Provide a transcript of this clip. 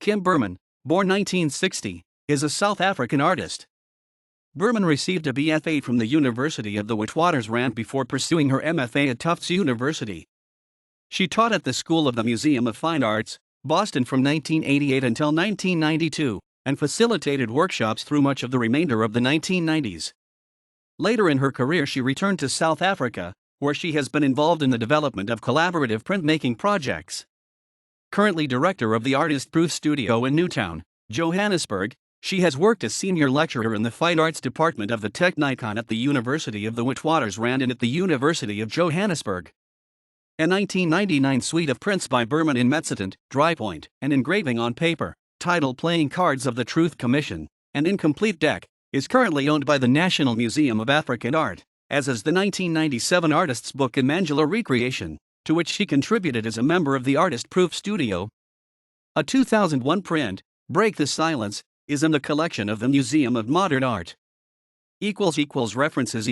Kim Berman, born 1960, is a South African artist. Berman received a BFA from the University of the Witwatersrand before pursuing her MFA at Tufts University. She taught at the School of the Museum of Fine Arts, Boston from 1988 until 1992, and facilitated workshops through much of the remainder of the 1990s. Later in her career she returned to South Africa, where she has been involved in the development of collaborative printmaking projects. Currently director of the Artist Proof Studio in Newtown, Johannesburg, she has worked as senior lecturer in the Fine Arts Department of the Technikon at the University of the Witwatersrand and at the University of Johannesburg. A 1999 suite of prints by Berman in mezzotint, drypoint, and engraving on paper, titled Playing Cards of the Truth Commission, an incomplete deck, is currently owned by the National Museum of African Art, as is the 1997 artist's book Imangela Recreation, to which she contributed as a member of the Artist Proof Studio. A 2001 print, Break the Silence, is in the collection of the Museum of Modern Art. References